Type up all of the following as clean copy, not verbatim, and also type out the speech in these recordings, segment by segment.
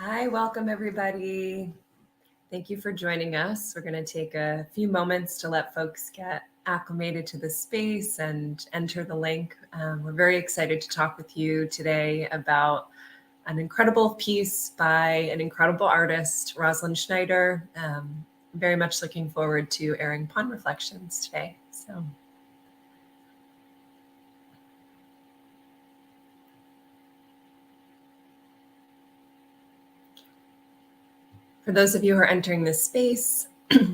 Hi, welcome everybody. Thank you for joining us. We're going to take a few moments to let folks get acclimated to the space and enter the link. We're very excited to talk with you today about an incredible piece by an incredible artist, Rosalind Schneider. Very much looking forward to airing Pond Reflections today. So. For those of you who are entering this space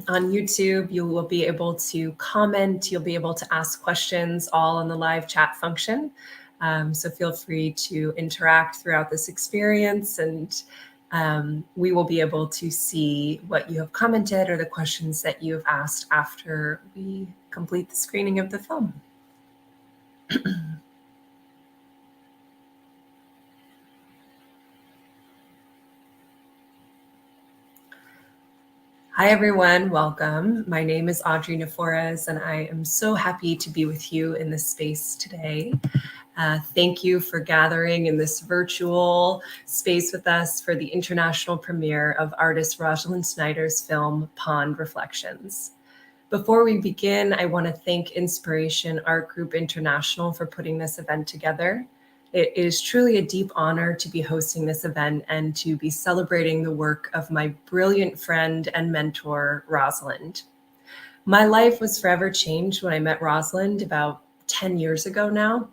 on YouTube, you will be able to comment, you'll be able to ask questions all in the live chat function. So feel free to interact throughout this experience, and we will be able to see what you have commented or the questions that you have asked after we complete the screening of the film. Hi, everyone. Welcome. My name is Audrey Nefores, and I am so happy to be with you in this space today. Thank you for gathering in this virtual space with us for the international premiere of artist Rosalind Schneider's film, Pond Reflections. Before we begin, I want to thank Inspiration Art Group International for putting this event together. It is truly a deep honor to be hosting this event and to be celebrating the work of my brilliant friend and mentor, Rosalind. My life was forever changed when I met Rosalind about 10 years ago now.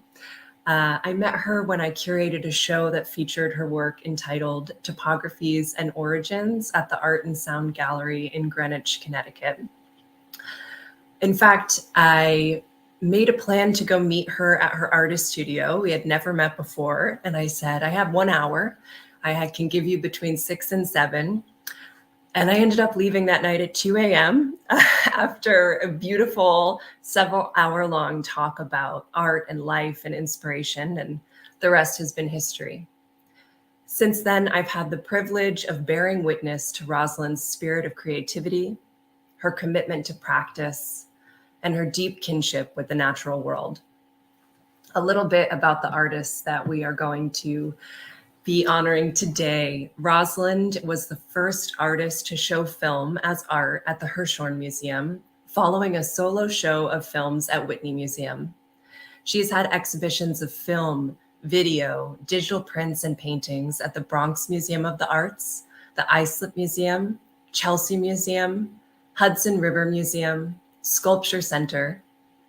I met her when I curated a show that featured her work entitled Topographies and Origins at the Art and Sound Gallery in Greenwich, Connecticut. In fact, I made a plan to go meet her at her artist studio. We had never met before. And I said, I have 1 hour. I can give you between 6 and 7. And I ended up leaving that night at 2 a.m. after a beautiful several-hour-long talk about art and life and inspiration, and the rest has been history. Since then, I've had the privilege of bearing witness to Rosalind's spirit of creativity, her commitment to practice, and her deep kinship with the natural world. A little bit about the artists that we are going to be honoring today. Rosalind was the first artist to show film as art at the Hirshhorn Museum, following a solo show of films at Whitney Museum. She's had exhibitions of film, video, digital prints, and paintings at the Bronx Museum of the Arts, the Islip Museum, Chelsea Museum, Hudson River Museum, Sculpture Center,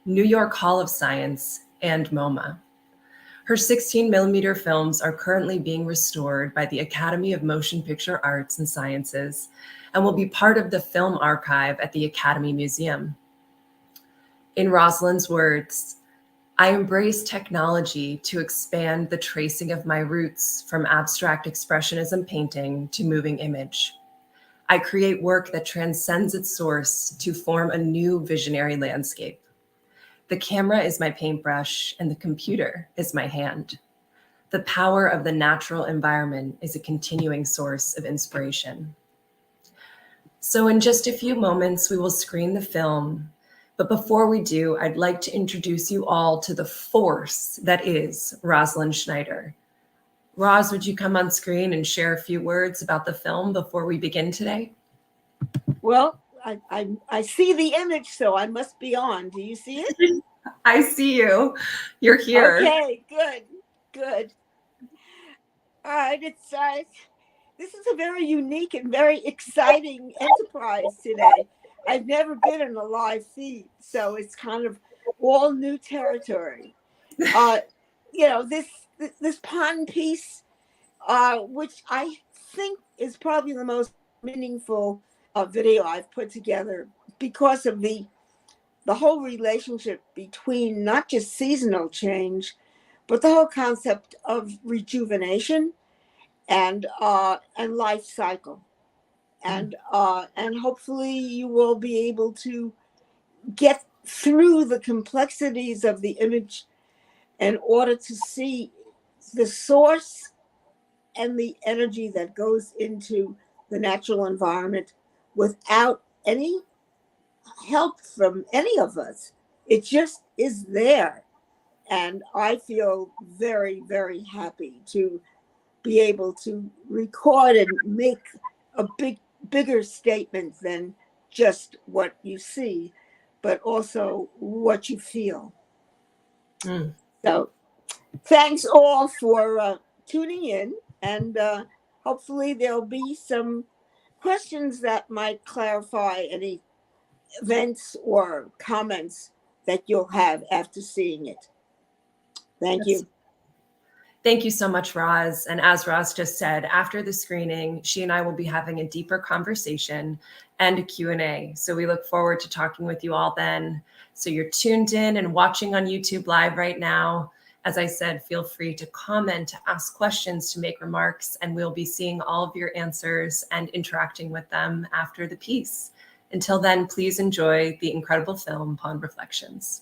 New York Hall of Science, and MoMA. Her 16mm films are currently being restored by the Academy of Motion Picture Arts and Sciences and will be part of the film archive at the Academy Museum. In Rosalind's words, I embrace technology to expand the tracing of my roots from abstract expressionism painting to moving image. I create work that transcends its source to form a new visionary landscape. The camera is my paintbrush and the computer is my hand. The power of the natural environment is a continuing source of inspiration. So in just a few moments, we will screen the film. But before we do, I'd like to introduce you all to the force that is Rosalind Schneider. Roz, would you come on screen and share a few words about the film before we begin today? Well, I see the image, so I must be on. Do you see it? I see you. You're here. Okay, good. All right, this is a very unique and very exciting enterprise today. I've never been in a live feed, so it's kind of all new territory. This pond piece, which I think is probably the most meaningful video I've put together because of the whole relationship between not just seasonal change, but the whole concept of rejuvenation and life cycle, and hopefully you will be able to get through the complexities of the image in order to see the source and the energy that goes into the natural environment without any help from any of us. It just is there. And I feel very, very happy to be able to record and make a bigger statement than just what you see, but also what you feel. Mm. So thanks all for tuning in, and hopefully there'll be some questions that might clarify any events or comments that you'll have after seeing it. Thank you. Thank you so much, Roz. And as Roz just said, after the screening, she and I will be having a deeper conversation and a Q&A. So we look forward to talking with you all then. So you're tuned in and watching on YouTube Live right now. As I said, feel free to comment, to ask questions, to make remarks, and we'll be seeing all of your answers and interacting with them after the piece. Until then, please enjoy the incredible film, Pond Reflections.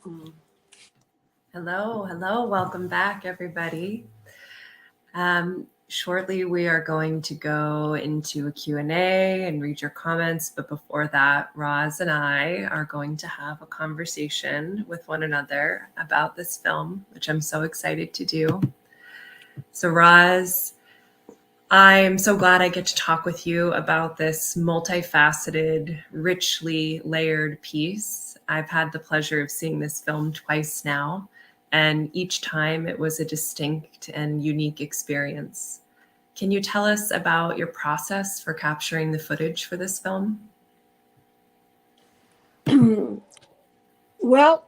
Hello, hello. Welcome back, everybody. Shortly, we are going to go into a Q&A and read your comments. But before that, Roz and I are going to have a conversation with one another about this film, which I'm so excited to do. So, Roz, I'm so glad I get to talk with you about this multifaceted, richly layered piece. I've had the pleasure of seeing this film twice now, and each time it was a distinct and unique experience. Can you tell us about your process for capturing the footage for this film? Well,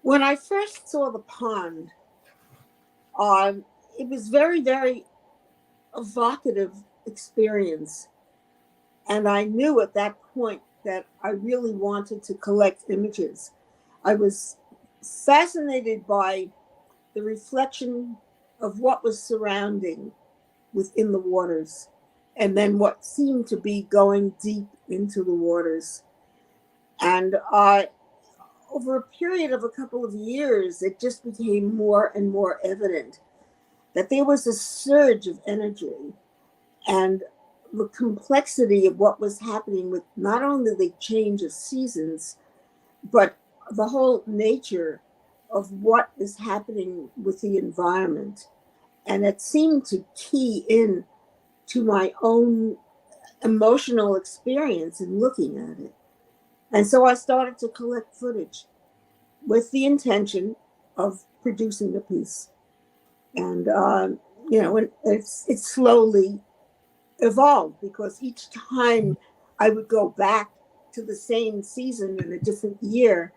when I first saw the pond, it was very, very evocative experience. And I knew at that point that I really wanted to collect images. I was fascinated by the reflection of what was surrounding within the waters, and then what seemed to be going deep into the waters. And over a period of a couple of years, it just became more and more evident that there was a surge of energy and the complexity of what was happening with not only the change of seasons, but the whole nature of what is happening with the environment. And it seemed to key in to my own emotional experience in looking at it. And so I started to collect footage with the intention of producing the piece. And, it slowly evolved because each time I would go back to the same season in a different year,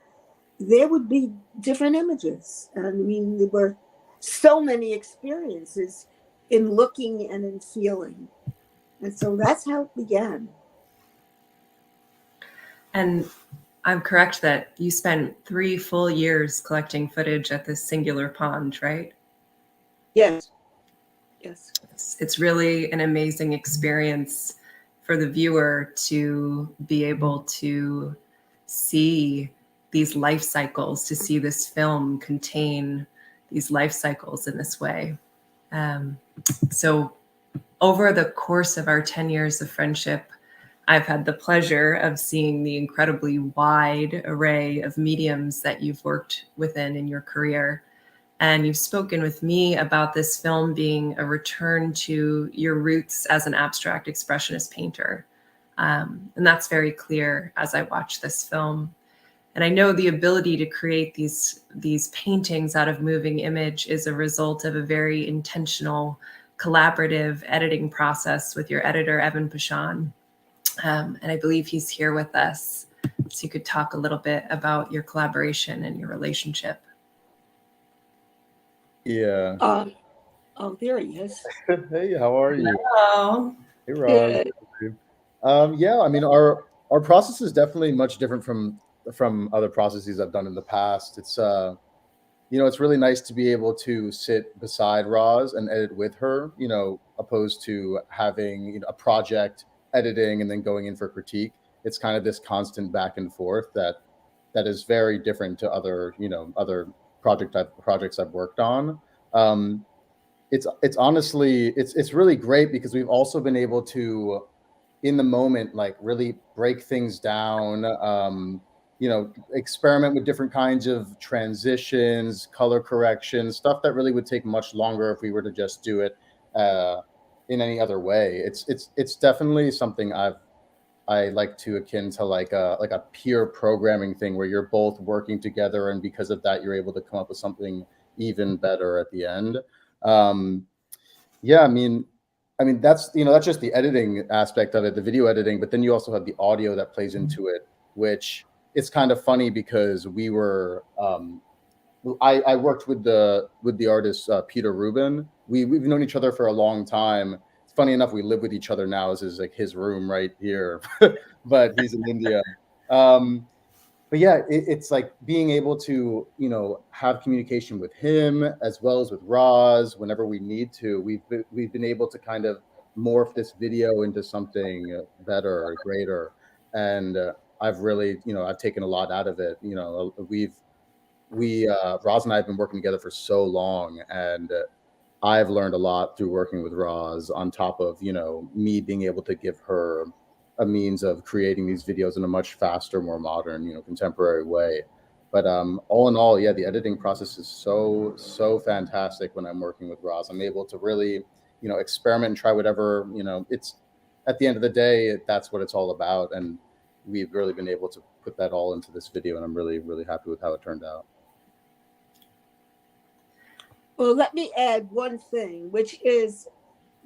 there would be different images. And I mean, there were so many experiences in looking and in feeling. And so that's how it began. And I'm correct that you spent 3 full years collecting footage at this singular pond, right? Yes. Yes. It's really an amazing experience for the viewer to be able to see these life cycles, to see this film contain these life cycles in this way. So over the course of our 10 years of friendship, I've had the pleasure of seeing the incredibly wide array of mediums that you've worked within in your career. And you've spoken with me about this film being a return to your roots as an abstract expressionist painter. And that's very clear as I watch this film. And I know the ability to create these paintings out of moving image is a result of a very intentional, collaborative editing process with your editor, Evan Pashon. And I believe he's here with us. So you could talk a little bit about your collaboration and your relationship. Yeah. Oh, there he is. Hey, how are you? Hello. Hey, Roz. Good. Yeah, I mean, our process is definitely much different from other processes I've done in the past. It's it's really nice to be able to sit beside Roz and edit with her, opposed to having a project editing and then going in for critique. It's kind of this constant back and forth that is very different to other projects I've worked on. It's honestly it's really great because we've also been able to, in the moment, like really break things down, experiment with different kinds of transitions, color corrections, stuff that really would take much longer if we were to just do it in any other way. It's definitely something I like to akin to like a peer programming thing where you're both working together, and because of that, you're able to come up with something even better at the end. Yeah, I mean that's that's just the editing aspect of it, the video editing, but then you also have the audio that plays into it, which it's kind of funny because we were I worked with the artist Peter Rubin. We've known each other for a long time. It's funny enough, we live with each other now. This is like his room right here, but he's in India. But yeah, it's like being able to, have communication with him as well as with Roz whenever we need to. We've been able to kind of morph this video into something better or greater. And I've really, I've taken a lot out of it. Roz and I have been working together for so long, and I've learned a lot through working with Roz, on top of, me being able to give her a means of creating these videos in a much faster, more modern, contemporary way. But all in all, yeah, the editing process is so fantastic when I'm working with Roz. I'm able to really, experiment and try whatever, it's at the end of the day, that's what it's all about. And we've really been able to put that all into this video, and I'm really, really happy with how it turned out. Well, let me add one thing, which is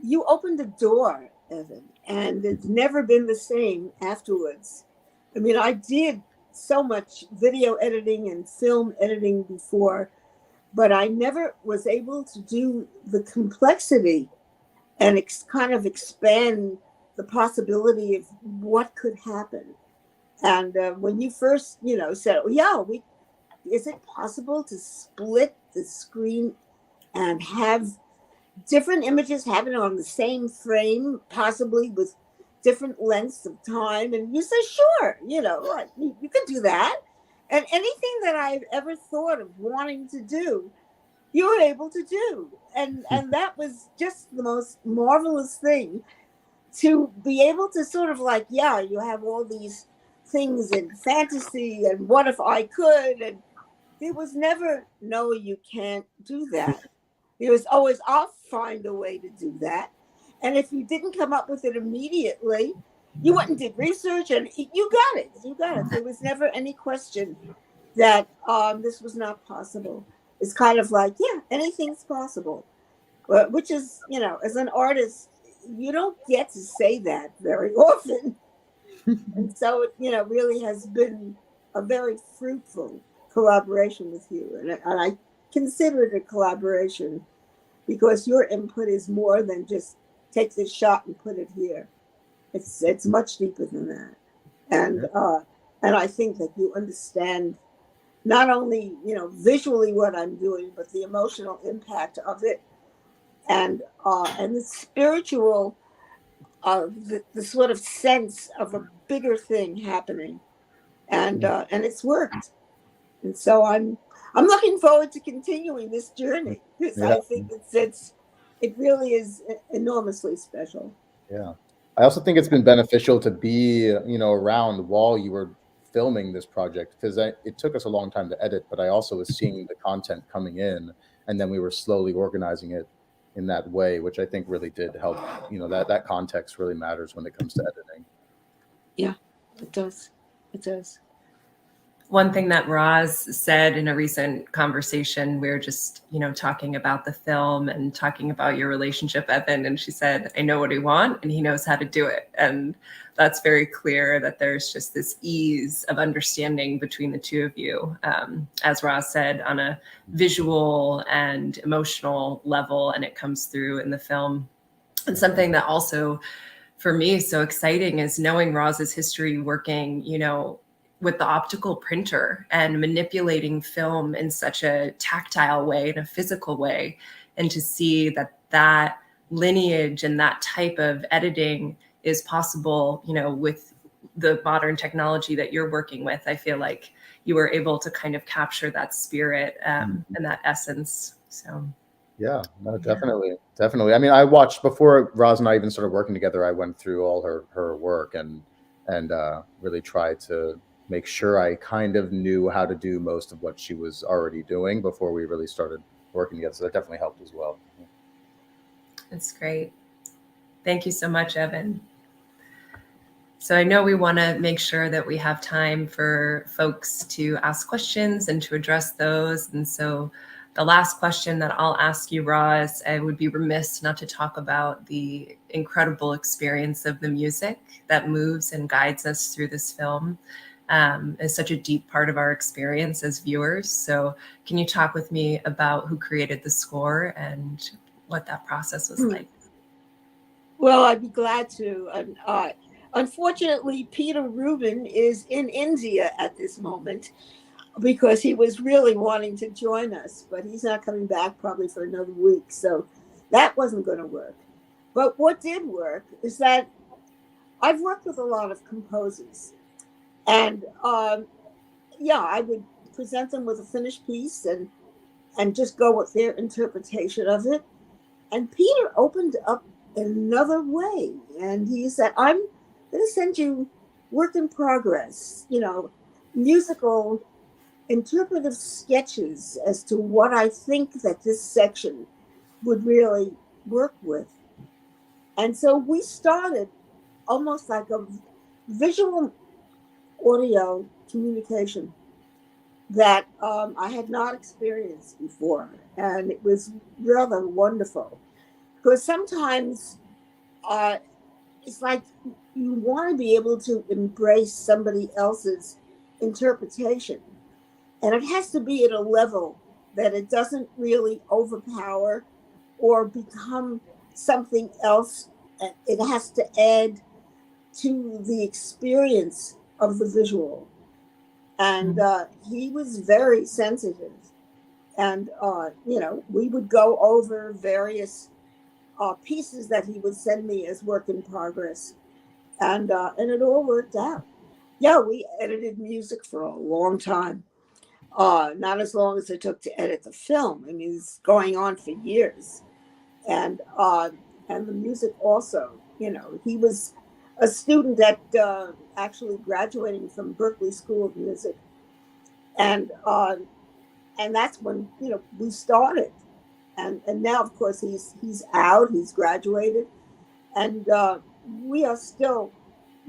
you opened the door, Evan, and it's never been the same afterwards. I mean, I did so much video editing and film editing before, but I never was able to do the complexity and kind of expand the possibility of what could happen. And when you first, said, oh, yeah, is it possible to split the screen and have different images happen on the same frame, possibly with different lengths of time? And you say, sure, you can do that. And anything that I've ever thought of wanting to do, you were able to do. And that was just the most marvelous thing, to be able to sort of like, yeah, you have all these things in fantasy and what if I could, and there was never, no, you can't do that. There was always, I'll find a way to do that. And if you didn't come up with it immediately, you went and did research and you got it. There was never any question that this was not possible. It's kind of like, yeah, anything's possible, which is, as an artist, you don't get to say that very often. And so it, really has been a very fruitful collaboration with you. And I consider it a collaboration because your input is more than just take this shot and put it here. It's much deeper than that. And I think that you understand not only, visually what I'm doing, but the emotional impact of it, and the spiritual, the sort of sense of a bigger thing happening, and it's worked. And so I'm looking forward to continuing this journey, because I think it really is enormously special. Yeah. I also think it's been beneficial to be, around while you were filming this project, because it took us a long time to edit, but I also was seeing the content coming in, and then we were slowly organizing it in that way, which I think really did help. That context really matters when it comes to editing. Yeah, it does. It does. One thing that Roz said in a recent conversation, we were just, talking about the film and talking about your relationship, Evan, and she said, I know what I want and he knows how to do it. And that's very clear that there's just this ease of understanding between the two of you, as Roz said, on a visual and emotional level, and it comes through in the film. And something that also, for me, is so exciting is knowing Roz's history working, with the optical printer and manipulating film in such a tactile way, in a physical way, and to see that lineage and that type of editing is possible, with the modern technology that you're working with. I feel like you were able to kind of capture that spirit and that essence. So. Yeah, no, definitely. I mean, I watched before Roz and I even started working together. I went through all her work and really tried to make sure I kind of knew how to do most of what she was already doing before we really started working together. So that definitely helped as well. That's great. Thank you so much, Evan. So I know we want to make sure that we have time for folks to ask questions and to address those. And so the last question that I'll ask you, Roz, I would be remiss not to talk about the incredible experience of the music that moves and guides us through this film. Is such a deep part of our experience as viewers. So can you talk with me about who created the score and what that process was like? Well, I'd be glad to. Unfortunately, Peter Rubin is in India at this moment because he was really wanting to join us, but he's not coming back probably for another week. So that wasn't going to work. But what did work is that I've worked with a lot of composers. And yeah, I would present them with a finished piece and just go with their interpretation of it. And Peter opened up another way, and he said, "I'm going to send you work in progress, musical interpretive sketches as to what I think that this section would really work with." And so we started almost like a visual audio communication that I had not experienced before. And it was rather wonderful because sometimes it's like you want to be able to embrace somebody else's interpretation. And it has to be at a level that it doesn't really overpower or become something else. It has to add to the experience of the visual. And he was very sensitive. And, we would go over various pieces that he would send me as work in progress. And it all worked out. Yeah, we edited music for a long time. Not as long as it took to edit the film. I mean, it's going on for years. And the music also, he was a student that actually graduating from Berklee School of Music. And that's when, we started. And now, of course, he's out, he's graduated. And we are still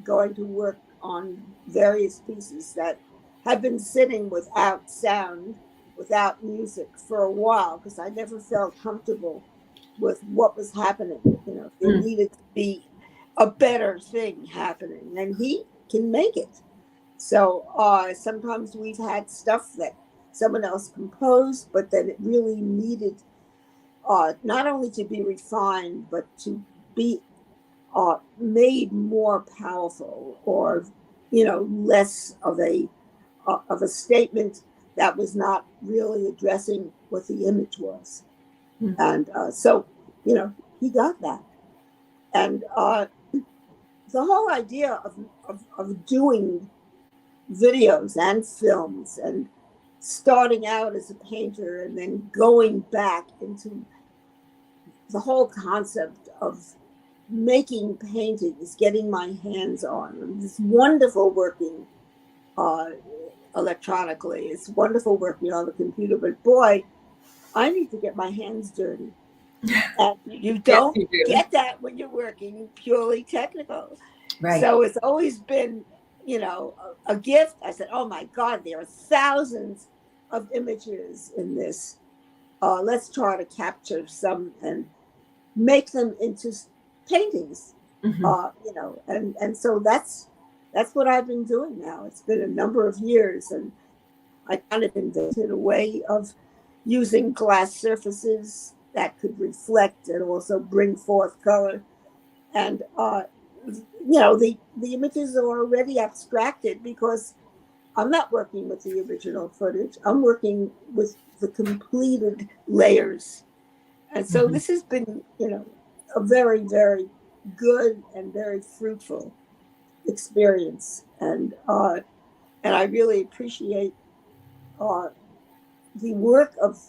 going to work on various pieces that have been sitting without sound, without music for a while, because I never felt comfortable with what was happening. There needed to be a better thing happening, and he can make it. So sometimes we've had stuff that someone else composed, but then it really needed not only to be refined, but to be made more powerful, or less of a statement that was not really addressing what the image was. And so he got that. And the whole idea of doing videos and films and starting out as a painter and then going back into the whole concept of making paintings, getting my hands on. It's wonderful working electronically. It's wonderful working on the computer, but boy, I need to get my hands dirty. And you don't get that when you're working purely technical. Right. So it's always been, a gift. I said, oh my God, there are thousands of images in this. Let's try to capture some and make them into paintings. And so that's what I've been doing now. It's been a number of years, and I kind of invented a way of using glass surfaces that could reflect and also bring forth color. And the images are already abstracted because I'm not working with the original footage. I'm working with the completed layers. And so this has been, a very, very good and very fruitful experience. And I really appreciate the work of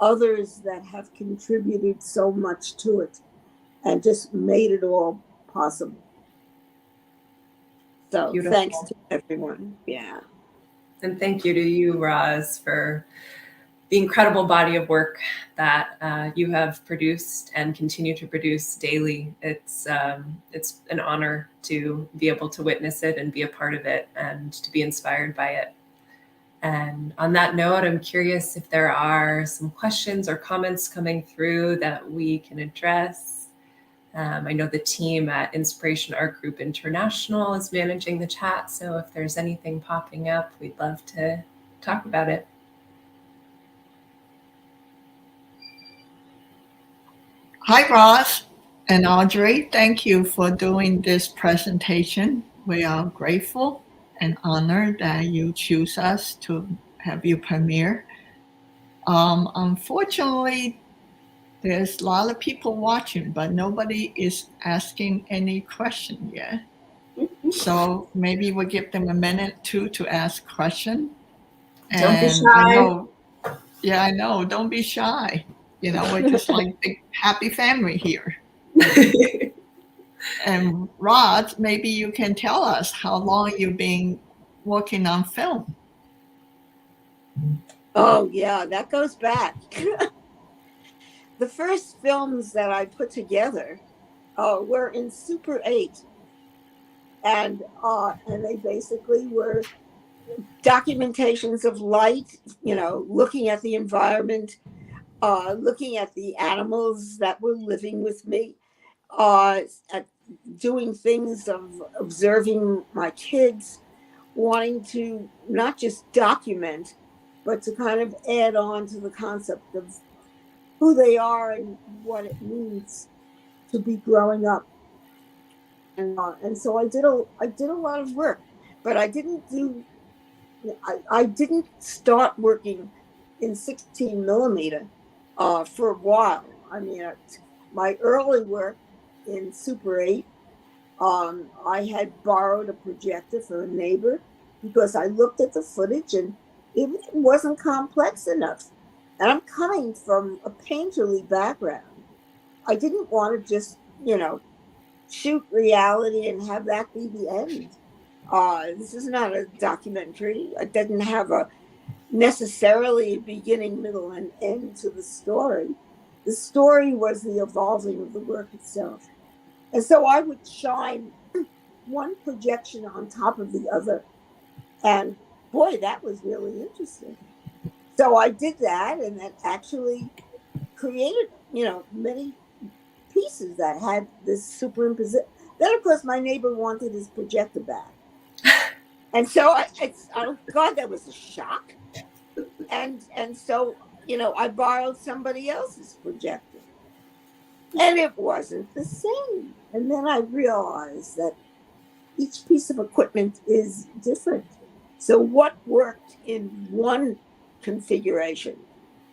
others that have contributed so much to it and just made it all possible. So beautiful. Thanks to everyone. Yeah. And thank you to you, Roz, for the incredible body of work that you have produced and continue to produce daily. It's an honor to be able to witness it and be a part of it and to be inspired by it. And on that note, I'm curious if there are some questions or comments coming through that we can address. I know the team at Inspiration Art Group International is managing the chat, so if there's anything popping up, we'd love to talk about it. Hi, Roz and Audrey. Thank you for doing this presentation. We are grateful and honored that you choose us to have you premiere. Unfortunately, there's a lot of people watching, but nobody is asking any question yet. So maybe we'll give them a minute too to ask question. Don't be And I shy. know, yeah, I know. Don't be shy. You know, we're just like a big happy family here. And Rod, maybe you can tell us how long you've been working on film. Oh, yeah, that goes back. The first films that I put together were in Super 8. And they basically were documentations of light, you know, looking at the environment, looking at the animals that were living with me, at doing things of observing my kids, wanting to not just document, but to kind of add on to the concept of who they are and what it means to be growing up. And so I did a lot of work, but I didn't start working in 16 millimeter for a while. I mean, my early work in Super 8, I had borrowed a projector from a neighbor because I looked at the footage and it wasn't complex enough. And I'm coming from a painterly background. I didn't want to just, you know, shoot reality and have that be the end. This is not a documentary. It doesn't have a necessarily a beginning, middle, and end to the story. The story was the evolving of the work itself. And so I would shine one projection on top of the other. And boy, that was really interesting. So I did that, and that actually created, you know, many pieces that had this superimposition. Then, of course, my neighbor wanted his projector back. And so oh God, that was a shock. And so, you know, I borrowed somebody else's projector. And it wasn't the same. And then I realized that each piece of equipment is different. So what worked in one configuration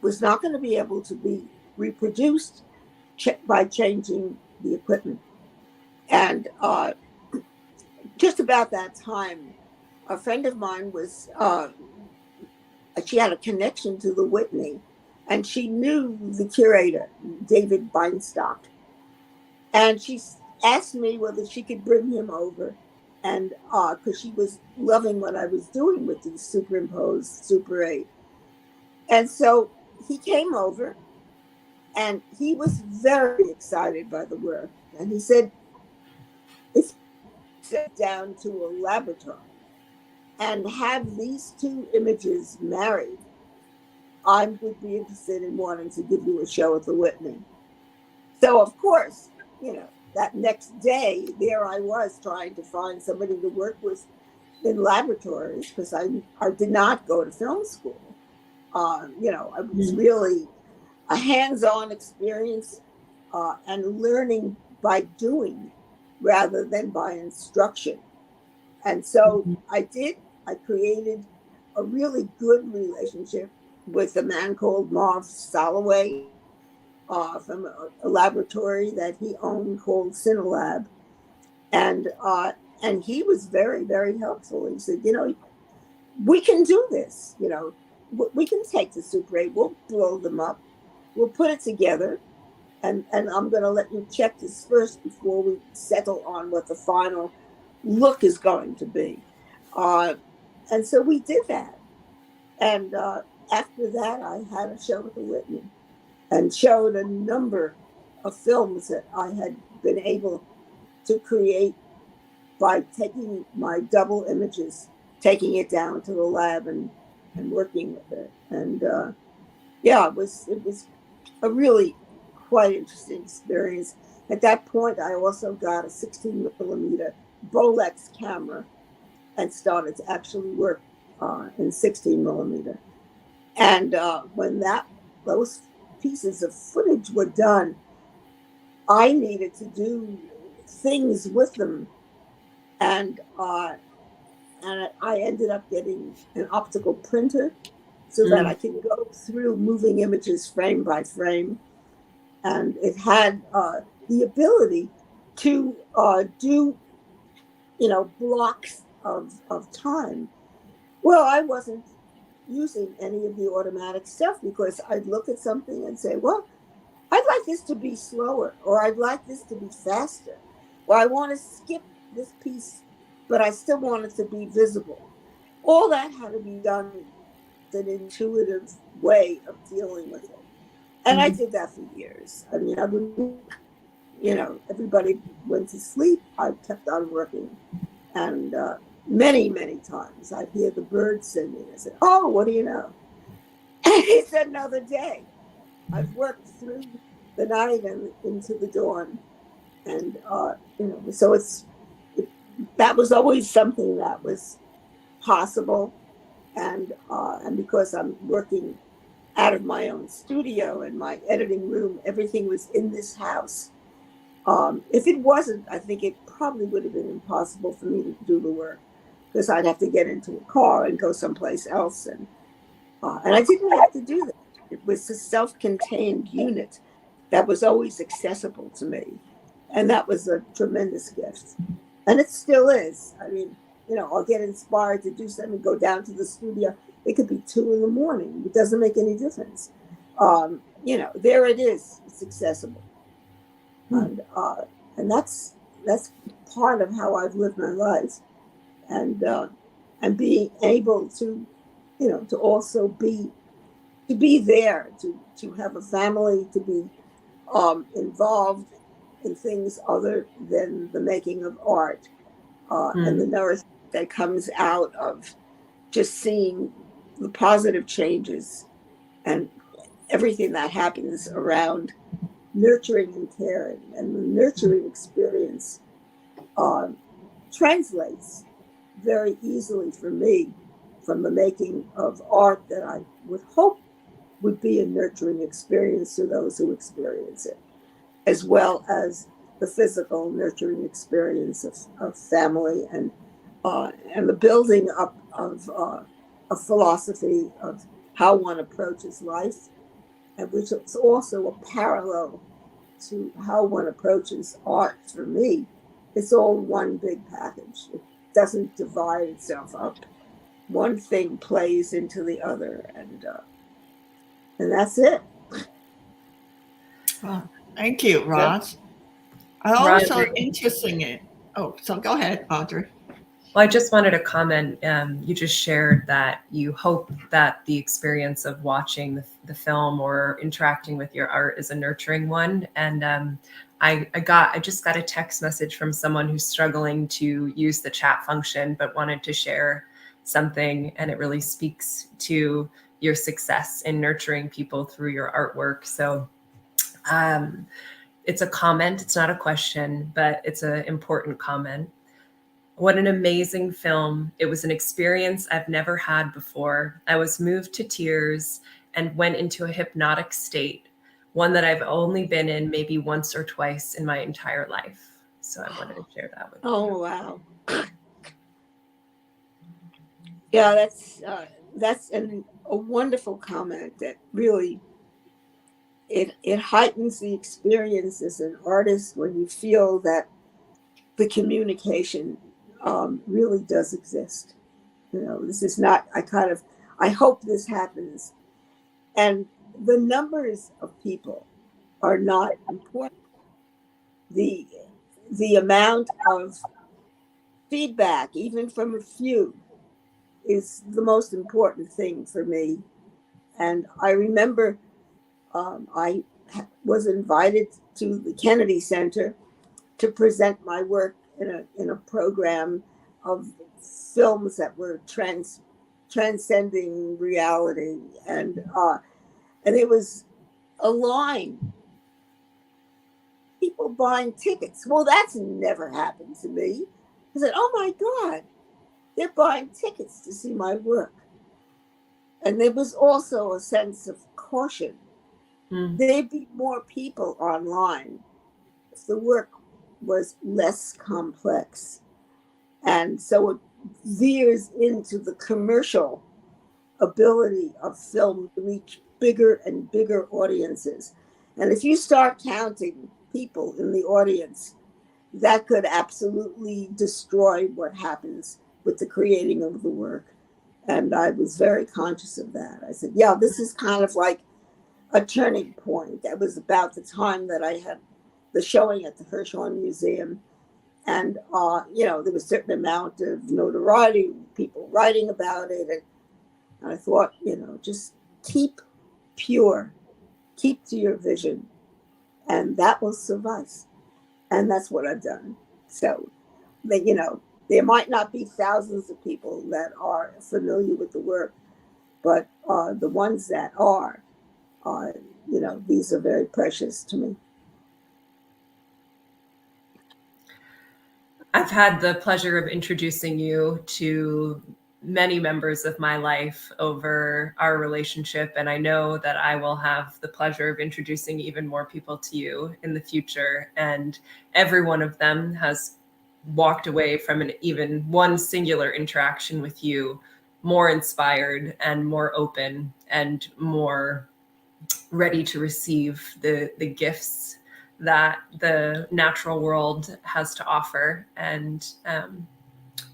was not going to be able to be reproduced by changing the equipment. And just about that time, a friend of mine was, she had a connection to the Whitney, and she knew the curator, David Beinstock. And she asked me whether she could bring him over, and because she was loving what I was doing with these superimposed Super 8. And so he came over, and he was very excited by the work. And he said, if you sit down to a laboratory and have these two images married, I would be interested in wanting to give you a show at the Whitney. So, of course, you know, that next day, there I was trying to find somebody to work with in laboratories because I did not go to film school. You know, I was really a hands-on experience and learning by doing rather than by instruction. And so I created a really good relationship with a man called Marv Soloway from a laboratory that he owned called Cinelab. And he was very, very helpful. He said, you know, we can do this. You know, we can take the Super 8, we'll blow them up, we'll put it together, and I'm going to let you check this first before we settle on what the final look is going to be. And so we did that. And after that, I had a show at the Whitney and showed a number of films that I had been able to create by taking my double images, taking it down to the lab and working with it. And yeah, it was a really quite interesting experience. At that point, I also got a 16 millimeter Bolex camera and started to actually work in 16 millimeter. And when those pieces of footage were done, I needed to do things with them. And I ended up getting an optical printer so that I could go through moving images frame by frame. And it had the ability to do blocks of time. Well, I wasn't using any of the automatic stuff because I'd look at something and say, well, I'd like this to be slower, or I'd like this to be faster, or I want to skip this piece, but I still want it to be visible. All that had to be done in an intuitive way of dealing with it. And I did that for years. I mean, I would, everybody went to sleep. I kept on working. And many, many times I'd hear the birds singing. I said, oh, what do you know? And it's another day. I've worked through the night and into the dawn. And, so that was always something that was possible. And because I'm working out of my own studio and my editing room, everything was in this house. If it wasn't, I think it probably would have been impossible for me to do the work because I'd have to get into a car and go someplace else. And I didn't have to do that. It was a self-contained unit that was always accessible to me. And that was a tremendous gift. And it still is. I mean, I'll get inspired to do something, go down to the studio. It could be 2 a.m. It doesn't make any difference. There it is. It's accessible. And that's part of how I've lived my life. And being able to, to also be there, to have a family, to be involved in things other than the making of art and the nourishment that comes out of just seeing the positive changes and everything that happens around nurturing and caring. And the nurturing experience translates very easily for me from the making of art that I would hope would be a nurturing experience to those who experience it, as well as the physical nurturing experience of family and the building up of a philosophy of how one approaches life, and which is also a parallel to how one approaches art. For me, it's all one big package. It doesn't divide itself up. One thing plays into the other, and that's it. Well, thank you, Roz. Also interesting it. Oh, so go ahead, Audrey. Well, I just wanted to comment. You just shared that you hope that the experience of watching the film or interacting with your art is a nurturing one. And I just got a text message from someone who's struggling to use the chat function, but wanted to share something. And it really speaks to your success in nurturing people through your artwork. So it's a comment. It's not a question, but it's an important comment. What an amazing film. It was an experience I've never had before. I was moved to tears and went into a hypnotic state, one that I've only been in maybe once or twice in my entire life. So I wanted to share that with you. Oh, wow. Yeah, that's a wonderful comment that really, it heightens the experience as an artist when you feel that the communication really does exist. This is not, I hope this happens. And the numbers of people are not important. The amount of feedback, even from a few, is the most important thing for me. And I remember I was invited to the Kennedy Center to present my work in a program of films that were transcending reality, and it was a line, people buying tickets. Well, that's never happened to me. I said, oh my God, they're buying tickets to see my work. And there was also a sense of caution. There'd be more people online if the work was less complex. And so it veers into the commercial ability of film to reach bigger and bigger audiences. And if you start counting people in the audience, that could absolutely destroy what happens with the creating of the work. And I was very conscious of that. I said, yeah, this is kind of like a turning point. That was about the time that I had the showing at the Hirshhorn Museum. And, there was a certain amount of notoriety, people writing about it. And I thought, just keep pure, keep to your vision, and that will suffice. And that's what I've done. So, there might not be thousands of people that are familiar with the work, but the ones that are, these are very precious to me. I've had the pleasure of introducing you to many members of my life over our relationship, and I know that I will have the pleasure of introducing even more people to you in the future. And every one of them has walked away from even one singular interaction with you more inspired and more open and more ready to receive the gifts that the natural world has to offer, and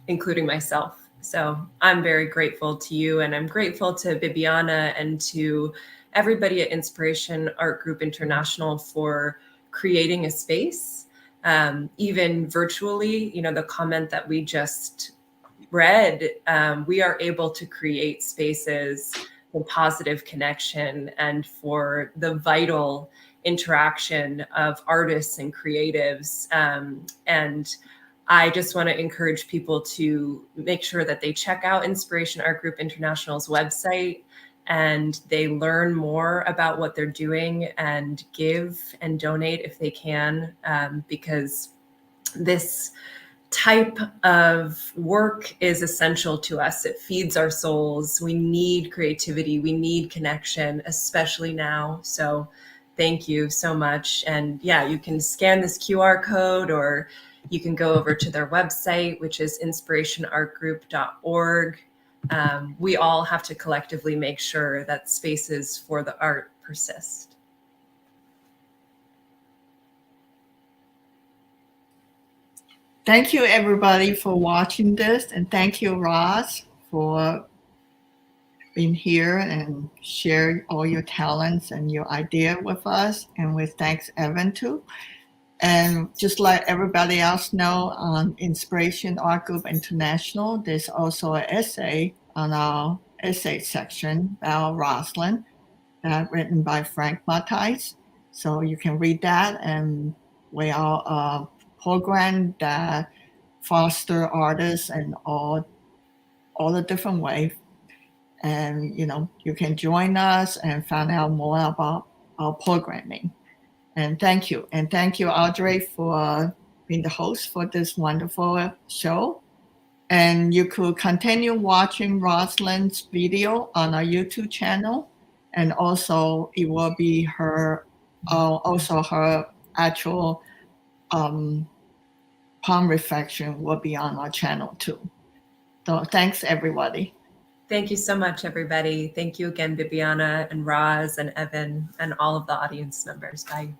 including myself. So I'm very grateful to you, and I'm grateful to Bibiana and to everybody at Inspiration Art Group International for creating a space, even virtually. The comment that we just read, we are able to create spaces for positive connection and for the vital interaction of artists and creatives. And I just want to encourage people to make sure that they check out Inspiration Art Group International's website and they learn more about what they're doing and give and donate if they can, because this type of work is essential to us. It feeds our souls. We need creativity. We need connection, especially now. So thank you so much. And yeah, you can scan this QR code, or you can go over to their website, which is inspirationartgroup.org. We all have to collectively make sure that spaces for the art persist. Thank you, everybody, for watching this. And thank you, Roz, for being here and share all your talents and your idea with us. And with thanks, Evan, too. And just let everybody else know, on Inspiration Art Group International, there's also an essay on our essay section about Rosalind, written by Frank Matthijs. So you can read that, and we are a program that foster artists in all the different ways. And, you can join us and find out more about our programming. And thank you. And thank you, Audrey, for being the host for this wonderful show. And you could continue watching Rosalind's video on our YouTube channel. And also it will be her actual palm reflection will be on our channel too. So thanks, everybody. Thank you so much, everybody. Thank you again, Bibiana and Roz and Evan and all of the audience members. Bye.